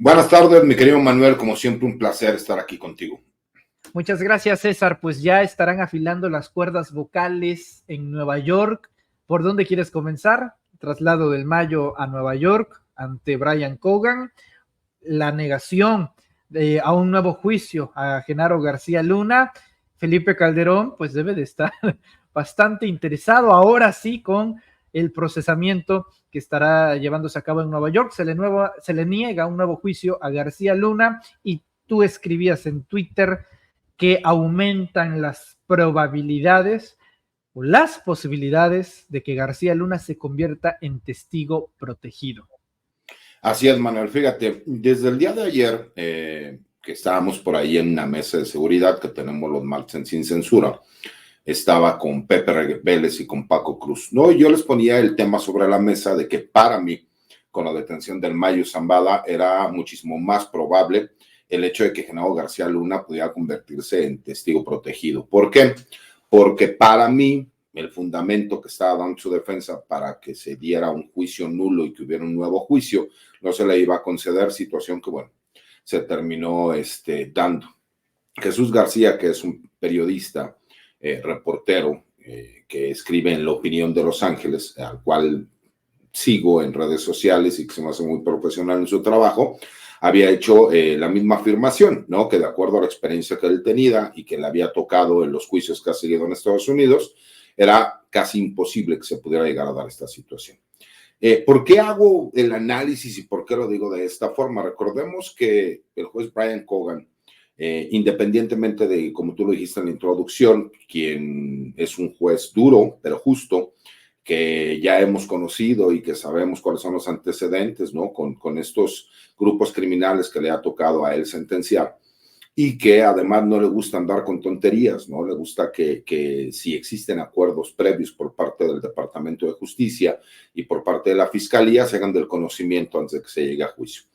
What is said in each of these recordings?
Buenas tardes, mi querido Manuel, como siempre un placer estar aquí contigo. Muchas gracias, César. Pues ya estarán afilando las cuerdas vocales en Nueva York. ¿Por dónde quieres comenzar? Traslado del Mayo a Nueva York ante Brian Cogan, la negación a un nuevo juicio a Genaro García Luna. Felipe Calderón pues debe de estar bastante interesado ahora sí con el procesamiento que estará llevándose a cabo en Nueva York. Se le niega un nuevo juicio a García Luna y tú escribías en Twitter que aumentan las probabilidades o las posibilidades de que García Luna se convierta en testigo protegido. Así es, Manuel. Fíjate, desde el día de ayer, que estábamos por ahí en una mesa de seguridad que tenemos los martes Sin Censura, estaba con Pepe Vélez y con Paco Cruz, ¿no? Y yo les ponía el tema sobre la mesa de que para mí, con la detención del Mayo Zambada, era muchísimo más probable el hecho de que Genaro García Luna pudiera convertirse en testigo protegido. ¿Por qué? Porque para mí, el fundamento que estaba dando su defensa para que se diera un juicio nulo y que hubiera un nuevo juicio, no se le iba a conceder, situación que, bueno, se terminó dando. Jesús García, que es un periodista, reportero, que escribe en La Opinión de Los Ángeles, al cual sigo en redes sociales y que se me hace muy profesional en su trabajo, había hecho la misma afirmación, ¿no? Que de acuerdo a la experiencia que él tenía y que le había tocado en los juicios que ha seguido en Estados Unidos, era casi imposible que se pudiera llegar a dar esta situación. ¿Por qué hago el análisis y por qué lo digo de esta forma? Recordemos que el juez Brian Cogan, independientemente de, como tú lo dijiste en la introducción, quien es un juez duro, pero justo, que ya hemos conocido y que sabemos cuáles son los antecedentes, ¿no? Con estos grupos criminales que le ha tocado a él sentenciar, y que además no le gusta andar con tonterías, ¿no? Le gusta que si existen acuerdos previos por parte del Departamento de Justicia y por parte de la Fiscalía, se hagan del conocimiento antes de que se llegue a juicio.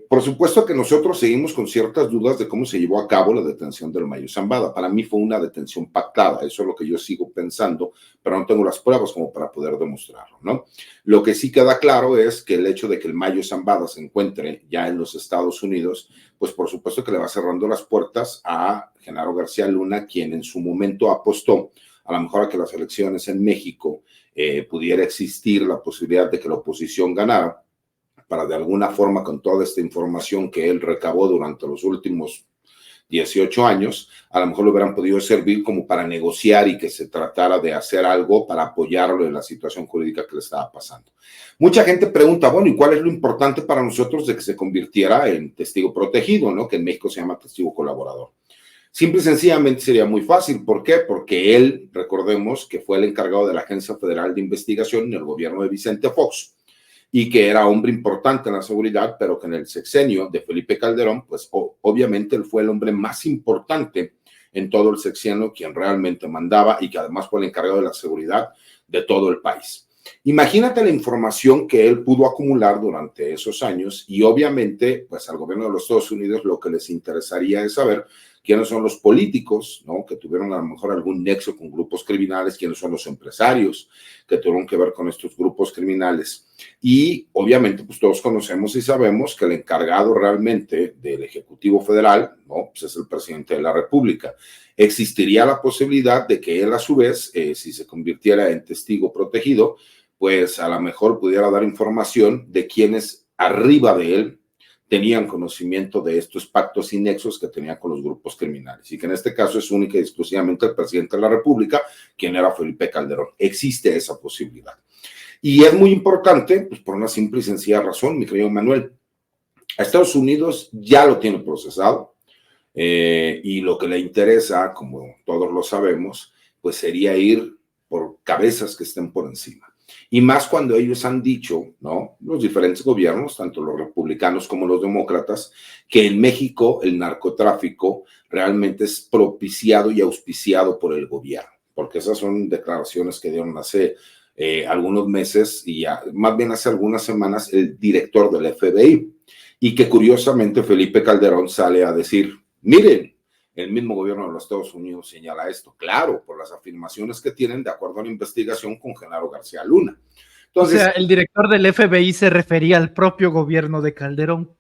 Por supuesto que nosotros seguimos con ciertas dudas de cómo se llevó a cabo la detención del Mayo Zambada. Para mí fue una detención pactada, eso es lo que yo sigo pensando, pero no tengo las pruebas como para poder demostrarlo, ¿no? Lo que sí queda claro es que el hecho de que el Mayo Zambada se encuentre ya en los Estados Unidos, pues por supuesto que le va cerrando las puertas a Genaro García Luna, quien en su momento apostó a lo mejor a que las elecciones en México pudiera existir la posibilidad de que la oposición ganara, para de alguna forma, con toda esta información que él recabó durante los últimos 18 años, a lo mejor le hubieran podido servir como para negociar y que se tratara de hacer algo para apoyarlo en la situación jurídica que le estaba pasando. Mucha gente pregunta, bueno, ¿y cuál es lo importante para nosotros de que se convirtiera en testigo protegido, ¿no? Que en México se llama testigo colaborador. Simple y sencillamente sería muy fácil. ¿Por qué? Porque él, recordemos que fue el encargado de la Agencia Federal de Investigación en el gobierno de Vicente Fox, y que era hombre importante en la seguridad, pero que en el sexenio de Felipe Calderón, pues obviamente él fue el hombre más importante en todo el sexenio, quien realmente mandaba y que además fue el encargado de la seguridad de todo el país. Imagínate la información que él pudo acumular durante esos años y obviamente pues al gobierno de los Estados Unidos lo que les interesaría es saber quiénes son los políticos, ¿no? Que tuvieron a lo mejor algún nexo con grupos criminales, quiénes son los empresarios que tuvieron que ver con estos grupos criminales. Y obviamente pues todos conocemos y sabemos que el encargado realmente del Ejecutivo Federal, ¿no? Pues es el presidente de la República. Existiría la posibilidad de que él a su vez, si se convirtiera en testigo protegido, pues a lo mejor pudiera dar información de quienes arriba de él tenían conocimiento de estos pactos y nexos que tenía con los grupos criminales, y que en este caso es única y exclusivamente el presidente de la República, quien era Felipe Calderón. Existe esa posibilidad. Y es muy importante, pues por una simple y sencilla razón, mi querido Manuel. A Estados Unidos ya lo tiene procesado, y lo que le interesa, como todos lo sabemos, pues sería ir por cabezas que estén por encima. Y más cuando ellos han dicho, ¿no? Los diferentes gobiernos, tanto los republicanos como los demócratas, que en México el narcotráfico realmente es propiciado y auspiciado por el gobierno, porque esas son declaraciones que dieron hace algunos meses y más bien hace algunas semanas el director del FBI, y que curiosamente Felipe Calderón sale a decir, miren, el mismo gobierno de los Estados Unidos señala esto, claro, por las afirmaciones que tienen de acuerdo a la investigación con Genaro García Luna. Entonces, o sea, el director del FBI se refería al propio gobierno de Calderón.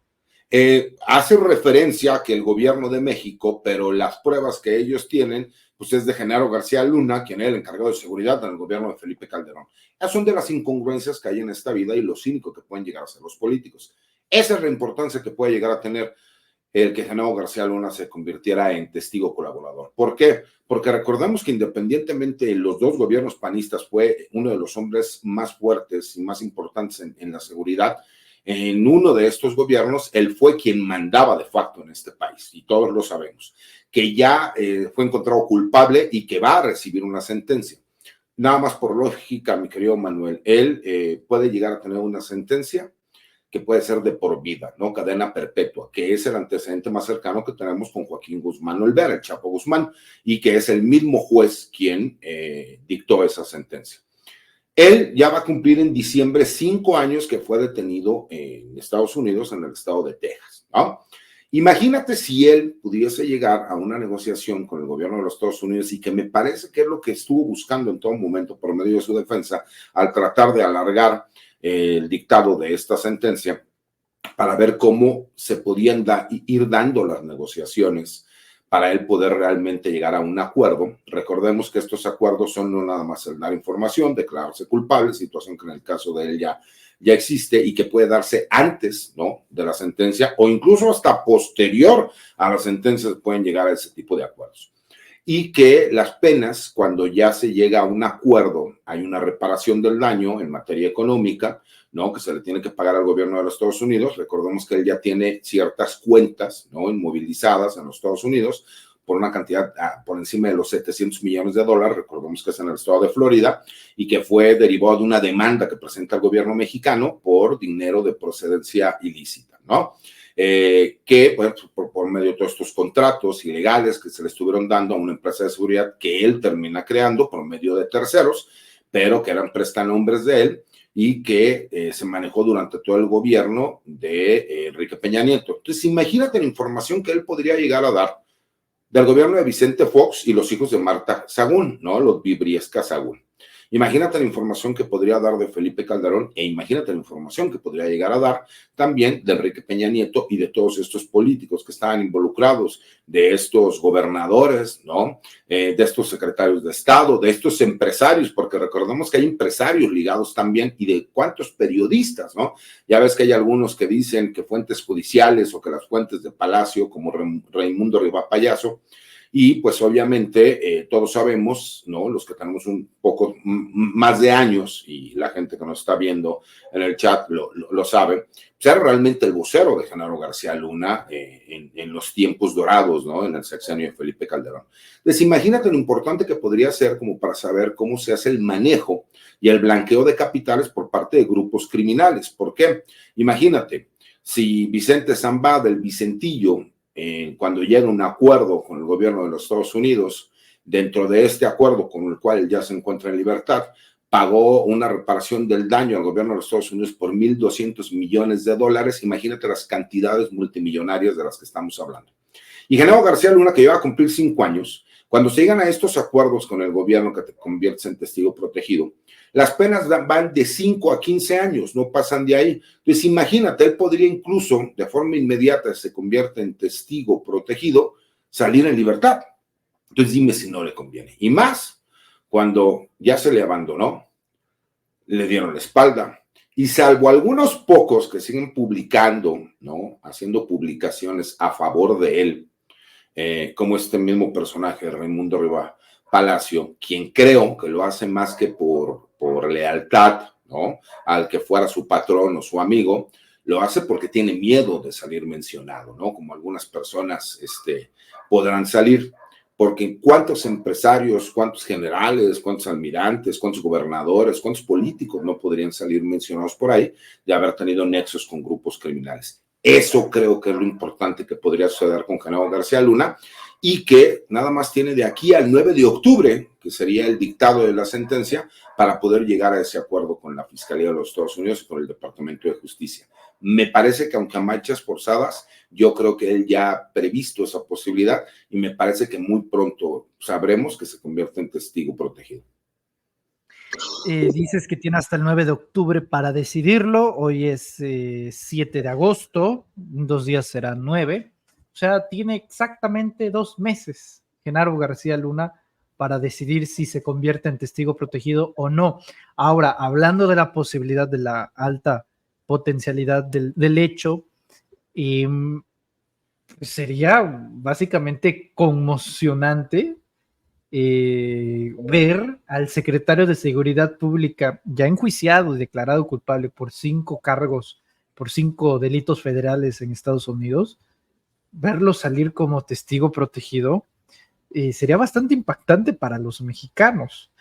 Hace referencia a que el gobierno de México, pero las pruebas que ellos tienen, pues es de Genaro García Luna, quien es el encargado de seguridad en el gobierno de Felipe Calderón. Esas son de las incongruencias que hay en esta vida y lo cínico que pueden llegar a ser los políticos. Esa es la importancia que puede llegar a tener el que Genaro García Luna se convirtiera en testigo colaborador. ¿Por qué? Porque recordemos que independientemente de los dos gobiernos panistas, fue uno de los hombres más fuertes y más importantes en la seguridad. En uno de estos gobiernos, él fue quien mandaba de facto en este país, y todos lo sabemos, que ya fue encontrado culpable y que va a recibir una sentencia. Nada más por lógica, mi querido Manuel, él puede llegar a tener una sentencia que puede ser de por vida, ¿no? Cadena perpetua, que es el antecedente más cercano que tenemos con Joaquín Guzmán Olvera, el Chapo Guzmán, y que es el mismo juez quien dictó esa sentencia. Él ya va a cumplir en diciembre 5 años que fue detenido en Estados Unidos, en el estado de Texas, ¿no? Imagínate si él pudiese llegar a una negociación con el gobierno de los Estados Unidos, y que me parece que es lo que estuvo buscando en todo momento por medio de su defensa al tratar de alargar el dictado de esta sentencia, para ver cómo se podían ir dando las negociaciones para él poder realmente llegar a un acuerdo. Recordemos que estos acuerdos son no nada más el dar información, declararse culpable, situación que en el caso de él ya existe y que puede darse antes, ¿no?, de la sentencia, o incluso hasta posterior a la sentencia pueden llegar a ese tipo de acuerdos. Y que las penas, cuando ya se llega a un acuerdo, hay una reparación del daño en materia económica, ¿no?, que se le tiene que pagar al gobierno de los Estados Unidos. Recordemos que él ya tiene ciertas cuentas, ¿no?, inmovilizadas en los Estados Unidos por una cantidad por encima de los $700 millones. Recordemos que es en el estado de Florida, y que fue derivado de una demanda que presenta el gobierno mexicano por dinero de procedencia ilícita, ¿no? Que bueno, por medio de todos estos contratos ilegales que se le estuvieron dando a una empresa de seguridad que él termina creando por medio de terceros, pero que eran prestanombres de él, y que se manejó durante todo el gobierno de Enrique Peña Nieto. Entonces, imagínate la información que él podría llegar a dar del gobierno de Vicente Fox y los hijos de Marta Sagún, ¿no?, los Vibriesca Sagún. Imagínate la información que podría dar de Felipe Calderón, e imagínate la información que podría llegar a dar también de Enrique Peña Nieto y de todos estos políticos que estaban involucrados, de estos gobernadores, ¿no?, de estos secretarios de Estado, de estos empresarios, porque recordemos que hay empresarios ligados también, y de cuántos periodistas, ¿no? Ya ves que hay algunos que dicen que fuentes judiciales o que las fuentes de Palacio, como Raimundo Riva Payaso. Y pues obviamente todos sabemos, ¿no?, los que tenemos un poco más de años, y la gente que nos está viendo en el chat lo sabe, pues era realmente el vocero de Genaro García Luna en los tiempos dorados, ¿no?, en el sexenio de Felipe Calderón. Entonces imagínate lo importante que podría ser como para saber cómo se hace el manejo y el blanqueo de capitales por parte de grupos criminales. ¿Por qué? Imagínate, si Vicente Zambada, del Vicentillo, cuando llega a un acuerdo con el gobierno de los Estados Unidos, dentro de este acuerdo con el cual ya se encuentra en libertad, pagó una reparación del daño al gobierno de los Estados Unidos por $1,200 millones. Imagínate las cantidades multimillonarias de las que estamos hablando. Y Genaro García Luna, que lleva a cumplir 5 años, cuando se llegan a estos acuerdos con el gobierno que te conviertes en testigo protegido, las penas van de 5 a 15 años, no pasan de ahí. Entonces imagínate, él podría incluso de forma inmediata, se convierte en testigo protegido, salir en libertad. Entonces dime si no le conviene. Y más cuando ya se le abandonó, le dieron la espalda, y salvo algunos pocos que siguen publicando, ¿no?, haciendo publicaciones a favor de él, como este mismo personaje, Raimundo Riva Palacio, quien creo que lo hace más que por lealtad, ¿no?, al que fuera su patrón o su amigo, lo hace porque tiene miedo de salir mencionado, ¿no?, como algunas personas podrán salir, porque cuántos empresarios, cuántos generales, cuántos almirantes, cuántos gobernadores, cuántos políticos no podrían salir mencionados por ahí de haber tenido nexos con grupos criminales. Eso creo que es lo importante que podría suceder con Genaro García Luna, y que nada más tiene de aquí al 9 de octubre, que sería el dictado de la sentencia, para poder llegar a ese acuerdo con la Fiscalía de los Estados Unidos y con el Departamento de Justicia. Me parece que aunque a marchas forzadas, yo creo que él ya ha previsto esa posibilidad, y me parece que muy pronto sabremos que se convierte en testigo protegido. Dices que tiene hasta el 9 de octubre para decidirlo. Hoy es 7 de agosto, en 2 días serán 9. O sea, tiene exactamente 2 meses Genaro García Luna para decidir si se convierte en testigo protegido o no. Ahora, hablando de la posibilidad de la alta potencialidad del hecho, eh, sería básicamente conmocionante ver al secretario de Seguridad Pública ya enjuiciado y declarado culpable por 5 cargos, por 5 delitos federales en Estados Unidos, verlo salir como testigo protegido, sería bastante impactante para los mexicanos.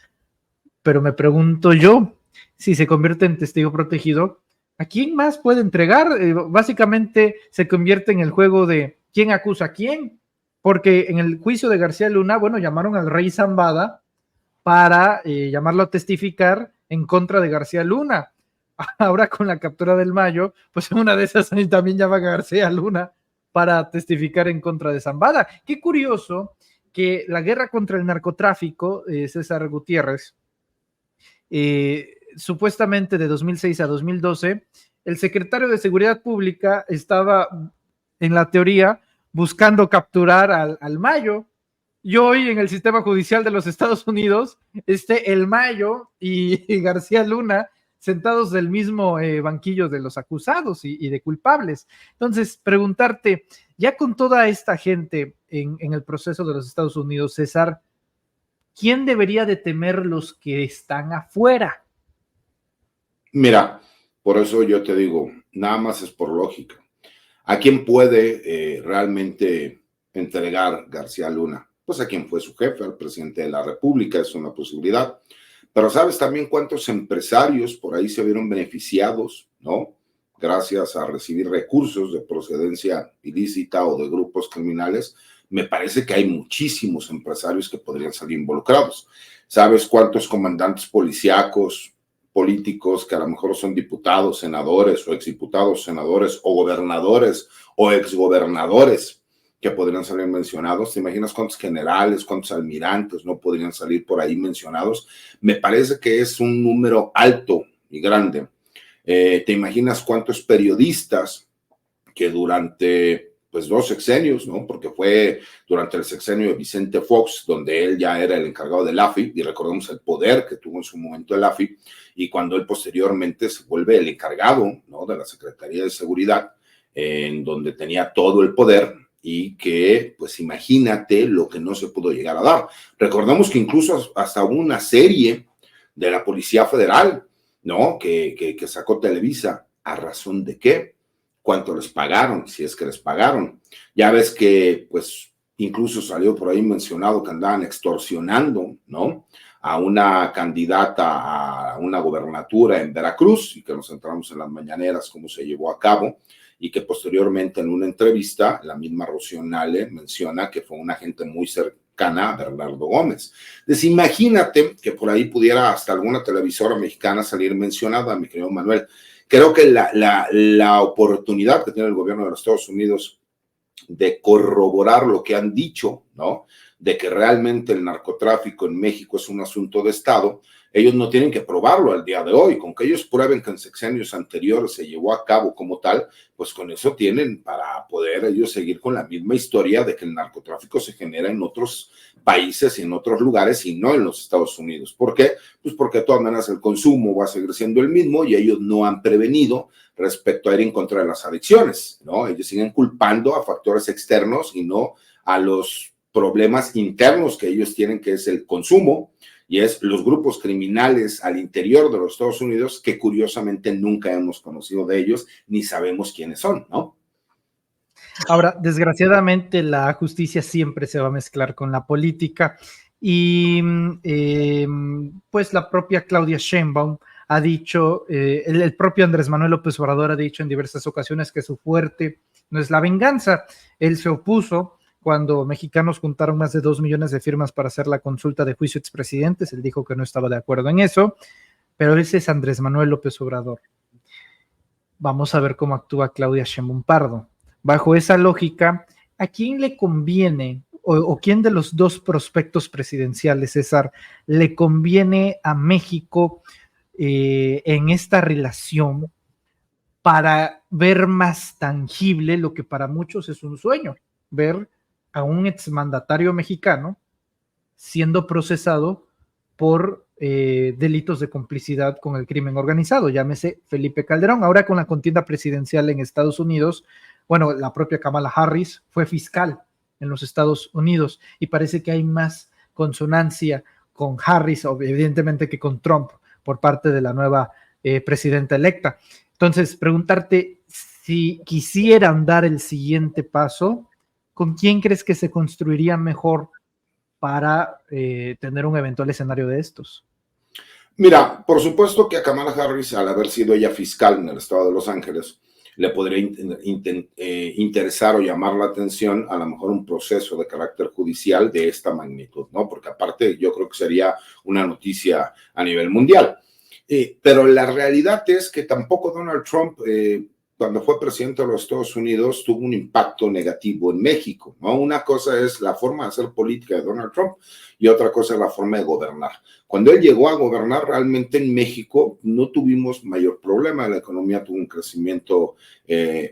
Pero me pregunto yo, si se convierte en testigo protegido, ¿a quién más puede entregar? Básicamente se convierte en el juego de quién acusa a quién, porque en el juicio de García Luna, bueno, llamaron al rey Zambada para llamarlo a testificar en contra de García Luna. Ahora con la captura del Mayo, pues una de esas también llaman a García Luna para testificar en contra de Zambada. Qué curioso que la guerra contra el narcotráfico, César Gutiérrez, supuestamente de 2006 a 2012, el secretario de Seguridad Pública estaba en la teoría buscando capturar al Mayo, y hoy en el sistema judicial de los Estados Unidos el Mayo y García Luna sentados del mismo banquillo de los acusados y de culpables. Entonces, preguntarte, ya con toda esta gente en el proceso de los Estados Unidos, César, ¿quién debería de temer los que están afuera? Mira, por eso yo te digo, nada más es por lógica. ¿A quién puede realmente entregar García Luna? Pues a quien fue su jefe, al presidente de la República, es una posibilidad. Pero ¿sabes también cuántos empresarios por ahí se vieron beneficiados, ¿no? Gracias a recibir recursos de procedencia ilícita o de grupos criminales. Me parece que hay muchísimos empresarios que podrían salir involucrados. ¿Sabes cuántos comandantes policíacos, políticos que a lo mejor son diputados, senadores o exdiputados, senadores o gobernadores o exgobernadores que podrían salir mencionados? ¿Te imaginas cuántos generales, cuántos almirantes no podrían salir por ahí mencionados? Me parece que es un número alto y grande. ¿Te imaginas cuántos periodistas que durante pues 2 sexenios, ¿no? Porque fue durante el sexenio de Vicente Fox, donde él ya era el encargado del AFI, y recordemos el poder que tuvo en su momento el AFI, y cuando él posteriormente se vuelve el encargado, ¿no? De la Secretaría de Seguridad, en donde tenía todo el poder, y que, pues imagínate lo que no se pudo llegar a dar. Recordemos que incluso hasta hubo una serie de la Policía Federal, ¿no? Que sacó Televisa. ¿A razón de qué? ¿Cuánto les pagaron? Si es que les pagaron. Ya ves que, pues, incluso salió por ahí mencionado que andaban extorsionando, ¿no? A una candidata a una gobernatura en Veracruz, y que nos entramos en las mañaneras cómo se llevó a cabo, y que posteriormente en una entrevista la misma Rocío Nale menciona que fue una gente muy cercana a Bernardo Gómez. Entonces imagínate que por ahí pudiera hasta alguna televisora mexicana salir mencionada, mi querido Manuel. Creo que la oportunidad que tiene el gobierno de los Estados Unidos de corroborar lo que han dicho, ¿no? De que realmente el narcotráfico en México es un asunto de Estado, ellos no tienen que probarlo al día de hoy. Con que ellos prueben que en sexenios anteriores se llevó a cabo como tal, pues con eso tienen para poder ellos seguir con la misma historia de que el narcotráfico se genera en otros países y en otros lugares y no en los Estados Unidos. ¿Por qué? Pues porque de todas maneras el consumo va a seguir siendo el mismo y ellos no han prevenido respecto a ir en contra de las adicciones, ¿no? Ellos siguen culpando a factores externos y no a los problemas internos que ellos tienen, que es el consumo y es los grupos criminales al interior de los Estados Unidos, que curiosamente nunca hemos conocido de ellos ni sabemos quiénes son, ¿no? Ahora, desgraciadamente, la justicia siempre se va a mezclar con la política y pues la propia Claudia Sheinbaum ha dicho, el propio Andrés Manuel López Obrador ha dicho en diversas ocasiones que su fuerte no es la venganza. Él se opuso cuando mexicanos juntaron más de 2 millones de firmas para hacer la consulta de juicio a expresidentes. Él dijo que no estaba de acuerdo en eso, pero ese es Andrés Manuel López Obrador. Vamos a ver cómo actúa Claudia Sheinbaum Pardo. Bajo esa lógica, ¿a quién le conviene o quién de los dos prospectos presidenciales, César, le conviene a México en esta relación para ver más tangible lo que para muchos es un sueño, ver a un exmandatario mexicano siendo procesado por delitos de complicidad con el crimen organizado, llámese Felipe Calderón. Ahora con la contienda presidencial en Estados Unidos, bueno, la propia Kamala Harris fue fiscal en los Estados Unidos y parece que hay más consonancia con Harris, evidentemente, que con Trump por parte de la nueva presidenta electa. Entonces, preguntarte si quisieran dar el siguiente paso, ¿con quién crees que se construiría mejor para tener un eventual escenario de estos? Mira, por supuesto que a Kamala Harris, al haber sido ella fiscal en el estado de Los Ángeles, le podría interesar o llamar la atención a lo mejor un proceso de carácter judicial de esta magnitud, ¿no? Porque aparte yo creo que sería una noticia a nivel mundial. Pero la realidad es que tampoco Donald Trump, cuando fue presidente de los Estados Unidos, tuvo un impacto negativo en México, ¿no? Una cosa es la forma de hacer política de Donald Trump y otra cosa es la forma de gobernar. Cuando él llegó a gobernar, realmente en México no tuvimos mayor problema. La economía tuvo un crecimiento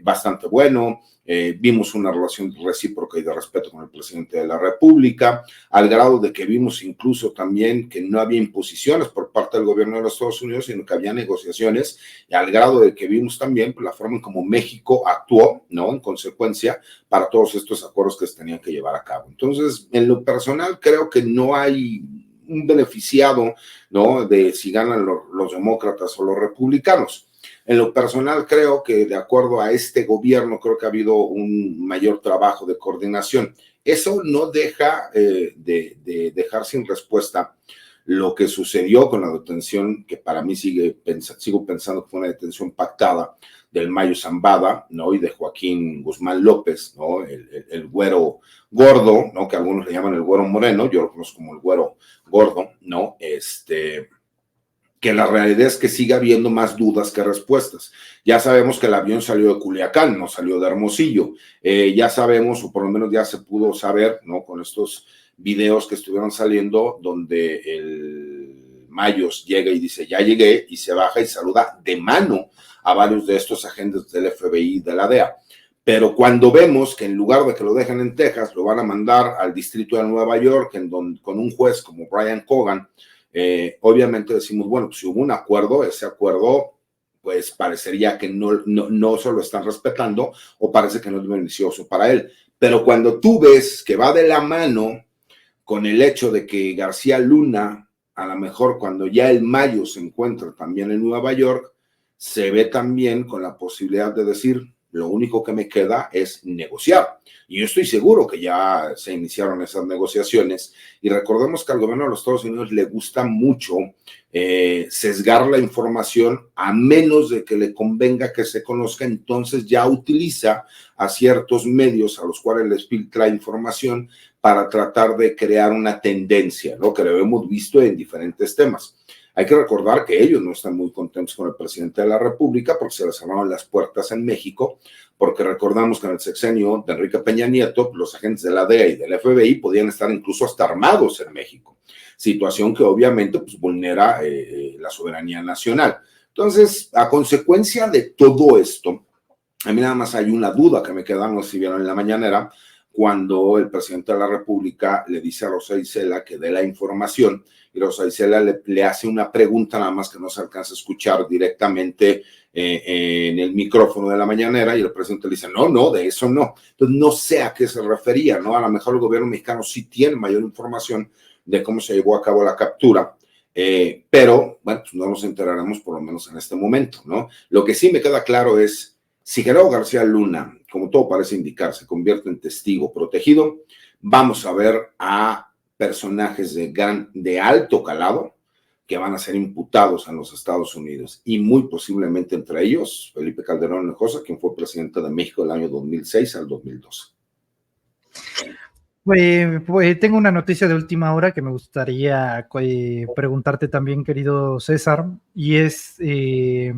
bastante bueno. Vimos una relación recíproca y de respeto con el presidente de la República, al grado de que vimos incluso también que no había imposiciones por parte del gobierno de los Estados Unidos, sino que había negociaciones, y al grado de que vimos también la forma en cómo México actuó, ¿no? En consecuencia, para todos estos acuerdos que se tenían que llevar a cabo. Entonces, en lo personal, creo que no hay un beneficiado, ¿no? De si ganan los demócratas o los republicanos. En lo personal, creo que de acuerdo a este gobierno, creo que ha habido un mayor trabajo de coordinación. Eso no deja de dejar sin respuesta lo que sucedió con la detención, que para mí sigo pensando que fue una detención pactada, del Mayo Zambada, ¿no? Y de Joaquín Guzmán López, ¿no? El güero gordo, ¿no? Que algunos le llaman el güero moreno, yo lo conozco como el güero gordo, ¿no? Que la realidad es que sigue habiendo más dudas que respuestas. Ya sabemos que el avión salió de Culiacán, no salió de Hermosillo. Ya sabemos, o por lo menos ya se pudo saber, ¿no? Con estos videos que estuvieron saliendo, donde el Mayos llega y dice, ya llegué, y se baja y saluda de mano a varios de estos agentes del FBI y de la DEA. Pero cuando vemos que en lugar de que lo dejen en Texas, lo van a mandar al distrito de Nueva York, con un juez como Brian Cogan, obviamente decimos, bueno, pues si hubo un acuerdo, ese acuerdo pues parecería que no se lo están respetando, o parece que no es beneficioso para él. Pero cuando tú ves que va de la mano con el hecho de que García Luna, a lo mejor cuando ya el Mayo se encuentra también en Nueva York, se ve también con la posibilidad de decir, lo único que me queda es negociar. Y yo estoy seguro que ya se iniciaron esas negociaciones. Y recordemos que al gobierno de los Estados Unidos le gusta mucho sesgar la información, a menos de que le convenga que se conozca. Entonces ya utiliza a ciertos medios a los cuales les filtra información para tratar de crear una tendencia, ¿no? Que lo hemos visto en diferentes temas. Hay que recordar que ellos no están muy contentos con el presidente de la República porque se les cerraron las puertas en México, porque recordamos que en el sexenio de Enrique Peña Nieto, los agentes de la DEA y del FBI podían estar incluso hasta armados en México, situación que obviamente pues, vulnera la soberanía nacional. Entonces, a consecuencia de todo esto, a mí nada más hay una duda que me queda, no sé si vieron en la mañanera, cuando el presidente de la República le dice a Rosa Isela que dé la información, y Rosa Isela le hace una pregunta, nada más que no se alcanza a escuchar directamente en el micrófono de la mañanera, y el presidente le dice, no, de eso no. Entonces no sé a qué se refería, ¿no? A lo mejor el gobierno mexicano sí tiene mayor información de cómo se llevó a cabo la captura, pero, bueno, pues no nos enteraremos por lo menos en este momento, ¿no? Lo que sí me queda claro es, si Gerardo García Luna, como todo parece indicar, se convierte en testigo protegido, vamos a ver a personajes de alto calado que van a ser imputados en los Estados Unidos, y muy posiblemente entre ellos Felipe Calderón Hinojosa, quien fue presidente de México del año 2006 al 2012. Pues tengo una noticia de última hora que me gustaría preguntarte también, querido César, y es que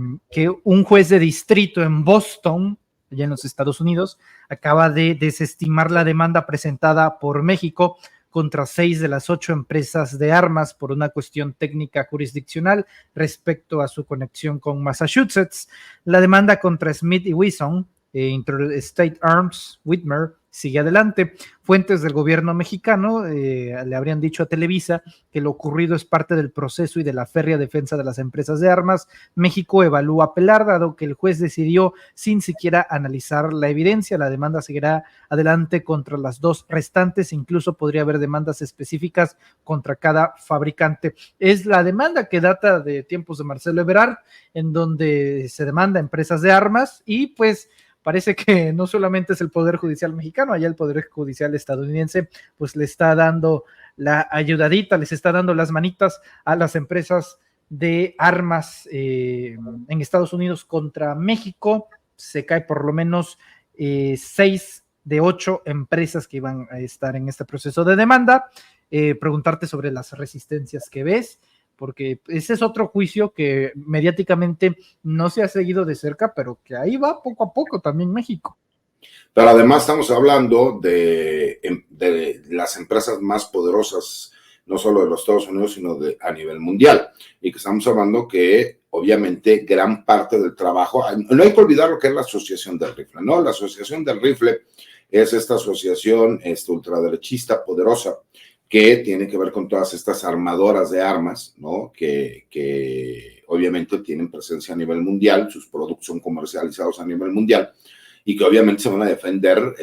un juez de distrito en Boston allá en los Estados Unidos, acaba de desestimar la demanda presentada por México contra 6 de las 8 empresas de armas por una cuestión técnica jurisdiccional respecto a su conexión con Massachusetts. La demanda contra Smith y Wesson, Interstate Arms, Whitmer, sigue adelante. Fuentes del gobierno mexicano le habrían dicho a Televisa que lo ocurrido es parte del proceso y de la férrea defensa de las empresas de armas. México evalúa apelar, dado que el juez decidió sin siquiera analizar la evidencia. La demanda seguirá adelante contra las 2 restantes, incluso podría haber demandas específicas contra cada fabricante. Es la demanda que data de tiempos de Marcelo Ebrard, en donde se demanda empresas de armas y pues parece que no solamente es el Poder Judicial mexicano, allá el Poder Judicial estadounidense pues le está dando la ayudadita, les está dando las manitas a las empresas de armas en Estados Unidos contra México. Se cae por lo menos 6 de 8 empresas que iban a estar en este proceso de demanda. Preguntarte sobre las resistencias que ves, porque ese es otro juicio que mediáticamente no se ha seguido de cerca, pero que ahí va poco a poco también México. Pero además estamos hablando de las empresas más poderosas, no solo de los Estados Unidos, sino a nivel mundial. Y que estamos hablando que obviamente gran parte del trabajo, no hay que olvidar lo que es la Asociación del Rifle, ¿no? La Asociación del Rifle es esta asociación ultraderechista poderosa que tiene que ver con todas estas armadoras de armas, ¿no? Que obviamente tienen presencia a nivel mundial, sus productos son comercializados a nivel mundial y que obviamente se van a defender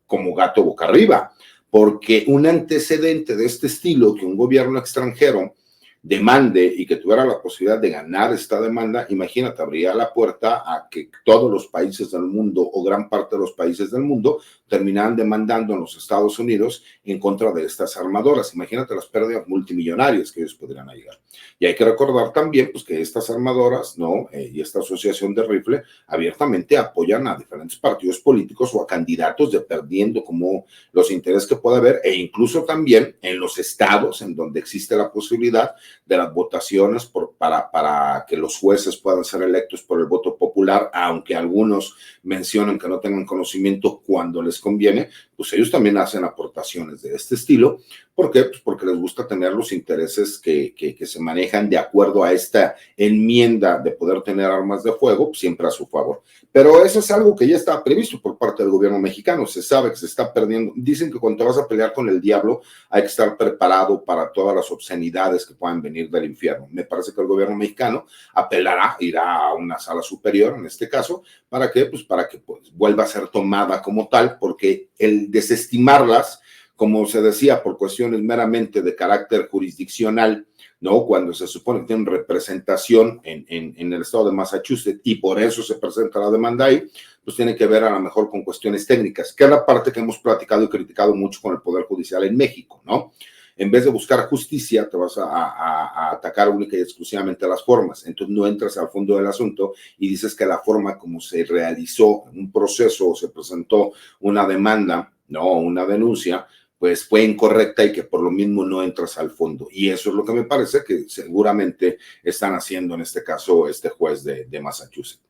como gato boca arriba, porque un antecedente de este estilo, que un gobierno extranjero demande y que tuviera la posibilidad de ganar esta demanda, imagínate, abría la puerta a que todos los países del mundo o gran parte de los países del mundo terminaran demandando en los Estados Unidos en contra de estas armadoras. Imagínate las pérdidas multimillonarias que ellos podrían llegar. Y hay que recordar también pues, que estas armadoras, ¿no? Y esta asociación de rifle abiertamente apoyan a diferentes partidos políticos o a candidatos dependiendo como los intereses que pueda haber, e incluso también en los estados en donde existe la posibilidad de las votaciones para que los jueces puedan ser electos por el voto popular, aunque algunos mencionan que no tengan conocimiento cuando les conviene, pues ellos también hacen aportaciones de este estilo. ¿Por qué? Pues porque les gusta tener los intereses que se manejan de acuerdo a esta enmienda de poder tener armas de fuego, siempre a su favor. Pero eso es algo que ya está previsto por parte del gobierno mexicano. Se sabe que se está perdiendo. Dicen que cuando vas a pelear con el diablo hay que estar preparado para todas las obscenidades que puedan venir del infierno. Me parece que el gobierno mexicano apelará, irá a una sala superior en este caso, ¿para qué? Pues para que vuelva a ser tomada como tal, porque el desestimarlas, como se decía, por cuestiones meramente de carácter jurisdiccional, ¿no? Cuando se supone que tienen representación en el estado de Massachusetts y por eso se presenta la demanda ahí, pues tiene que ver a lo mejor con cuestiones técnicas, que es la parte que hemos platicado y criticado mucho con el Poder Judicial en México, ¿no? En vez de buscar justicia, te vas a atacar única y exclusivamente las formas. Entonces no entras al fondo del asunto y dices que la forma como se realizó un proceso o se presentó una demanda, no, una denuncia, pues fue incorrecta y que por lo mismo no entras al fondo. Y eso es lo que me parece que seguramente están haciendo en este caso este juez de Massachusetts.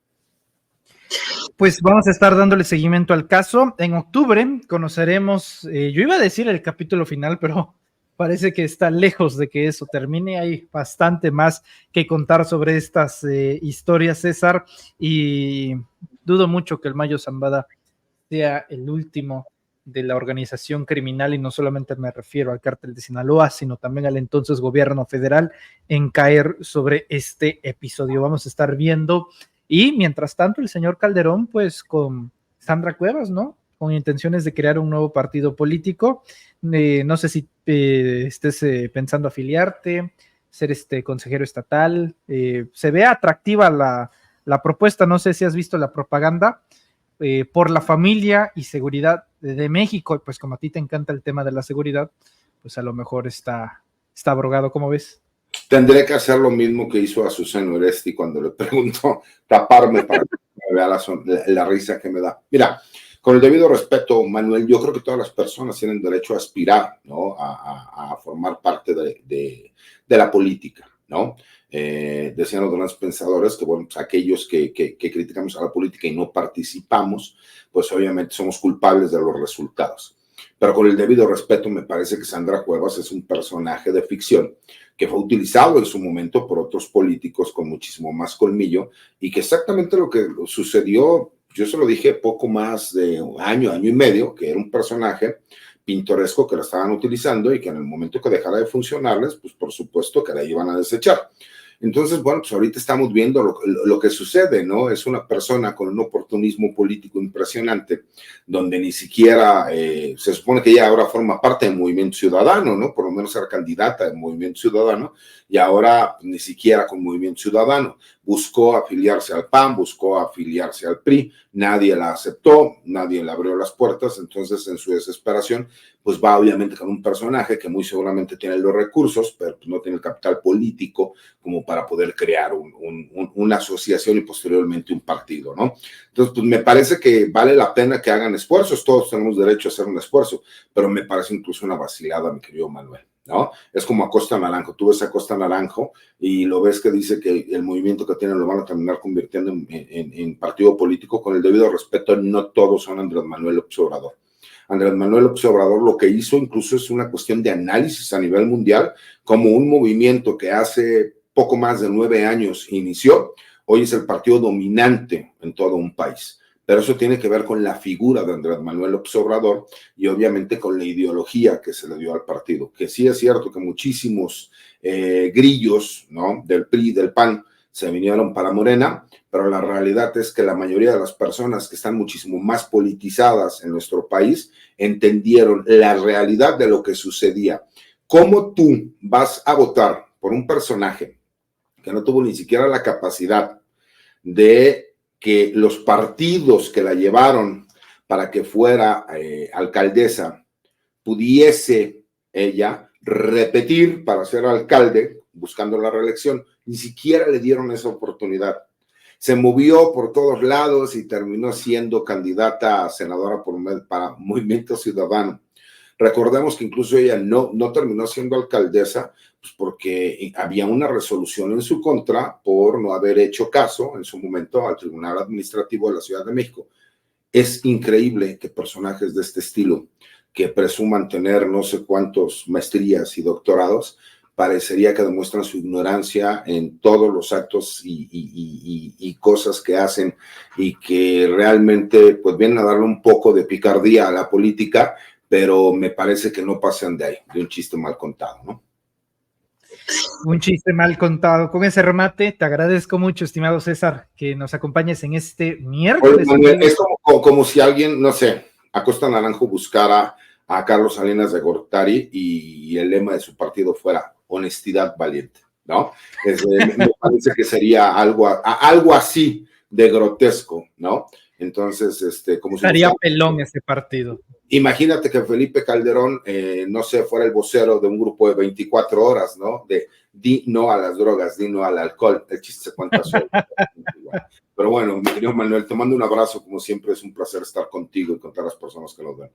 Pues vamos a estar dándole seguimiento al caso. En octubre conoceremos, yo iba a decir el capítulo final, pero parece que está lejos de que eso termine. Hay bastante más que contar sobre estas historias, César, y dudo mucho que el Mayo Zambada sea el último de la organización criminal, y no solamente me refiero al cártel de Sinaloa, sino también al entonces gobierno federal, en caer sobre este episodio. Vamos a estar viendo, y mientras tanto el señor Calderón, pues con Sandra Cuevas, ¿no? Con intenciones de crear un nuevo partido político. No sé si estés pensando afiliarte, ser consejero estatal. Se ve atractiva la propuesta, no sé si has visto la propaganda. Por la familia y seguridad de México, pues como a ti te encanta el tema de la seguridad, pues a lo mejor está abrogado, ¿cómo ves? Tendré que hacer lo mismo que hizo Azucena Oresti cuando le preguntó, taparme para que me vea la risa que me da. Mira, con el debido respeto, Manuel, yo creo que todas las personas tienen derecho a aspirar, ¿no? A formar parte de la política, ¿no? decían los grandes pensadores que, bueno, pues aquellos que criticamos a la política y no participamos, pues obviamente somos culpables de los resultados. Pero con el debido respeto, me parece que Sandra Cuevas es un personaje de ficción que fue utilizado en su momento por otros políticos con muchísimo más colmillo, y que exactamente lo que sucedió, yo se lo dije poco más de un año, año y medio, que era un personaje pintoresco que la estaban utilizando y que en el momento que dejara de funcionarles, pues por supuesto que la iban a desechar. Entonces, bueno, pues ahorita estamos viendo lo que sucede, ¿no? Es una persona con un oportunismo político impresionante, donde ni siquiera se supone que ella ahora forma parte del Movimiento Ciudadano, ¿no? Por lo menos era candidata del Movimiento Ciudadano, y ahora ni siquiera con Movimiento Ciudadano. Buscó afiliarse al PAN, buscó afiliarse al PRI, nadie la aceptó, nadie le abrió las puertas. Entonces, en su desesperación, pues va obviamente con un personaje que muy seguramente tiene los recursos, pero pues no tiene el capital político como para poder crear una asociación y posteriormente un partido, ¿no? Entonces, pues me parece que vale la pena que hagan esfuerzos, todos tenemos derecho a hacer un esfuerzo, pero me parece incluso una vacilada, mi querido Manuel, ¿no? Es como Acosta Naranjo, tú ves a Acosta Naranjo y lo ves que dice que el movimiento que tienen lo van a terminar convirtiendo en partido político. Con el debido respeto, no todos son Andrés Manuel López Obrador. Andrés Manuel López Obrador lo que hizo incluso es una cuestión de análisis a nivel mundial, como un movimiento que hace poco más de 9 años inició, hoy es el partido dominante en todo un país. Pero eso tiene que ver con la figura de Andrés Manuel López Obrador y obviamente con la ideología que se le dio al partido. Que sí es cierto que muchísimos grillos, ¿no?, del PRI, del PAN, se vinieron para Morena, pero la realidad es que la mayoría de las personas que están muchísimo más politizadas en nuestro país entendieron la realidad de lo que sucedía. ¿Cómo tú vas a votar por un personaje que no tuvo ni siquiera la capacidad de que los partidos que la llevaron para que fuera alcaldesa pudiese ella repetir para ser alcalde buscando la reelección? Ni siquiera le dieron esa oportunidad. Se movió por todos lados y terminó siendo candidata a senadora para Movimiento Ciudadano. Recordemos que incluso ella no terminó siendo alcaldesa, pues porque había una resolución en su contra por no haber hecho caso en su momento al Tribunal Administrativo de la Ciudad de México. Es increíble que personajes de este estilo, que presuman tener no sé cuántos maestrías y doctorados, parecería que demuestran su ignorancia en todos los actos y cosas que hacen, y que realmente pues vienen a darle un poco de picardía a la política, pero me parece que no pasan de ahí, de un chiste mal contado, ¿no? Un chiste mal contado. Con ese remate, te agradezco mucho, estimado César, que nos acompañes en este miércoles. Oye, Manuel, es como si alguien, no sé, Acosta Naranjo buscara a Carlos Salinas de Gortari y el lema de su partido fuera honestidad valiente, ¿no? Me parece que sería algo así de grotesco, ¿no? Entonces, como si estaría pelón ese partido. Imagínate que Felipe Calderón, no sé, fuera el vocero de un grupo de 24 horas, ¿no? De di no a las drogas, di no al alcohol. El chiste se cuenta solo. Pero bueno, mi querido Manuel, te mando un abrazo. Como siempre, es un placer estar contigo y con todas las personas que nos ven.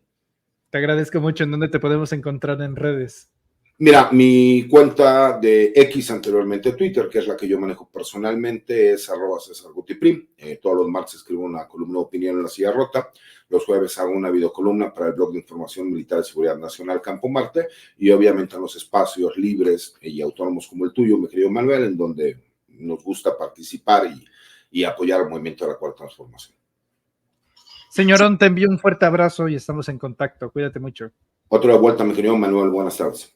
Te agradezco mucho. ¿En dónde te podemos encontrar en redes? Mira, mi cuenta de X, anteriormente Twitter, que es la que yo manejo personalmente, es @CesarGutiPrim. Todos los martes escribo una columna de opinión en La Silla Rota. Los jueves hago una videocolumna para el blog de información militar y seguridad nacional Campo Marte, y obviamente en los espacios libres y autónomos como el tuyo, mi querido Manuel, en donde nos gusta participar y apoyar el movimiento de la Cuarta Transformación. Señorón, te envío un fuerte abrazo y estamos en contacto. Cuídate mucho. Otro de vuelta, mi querido Manuel. Buenas tardes.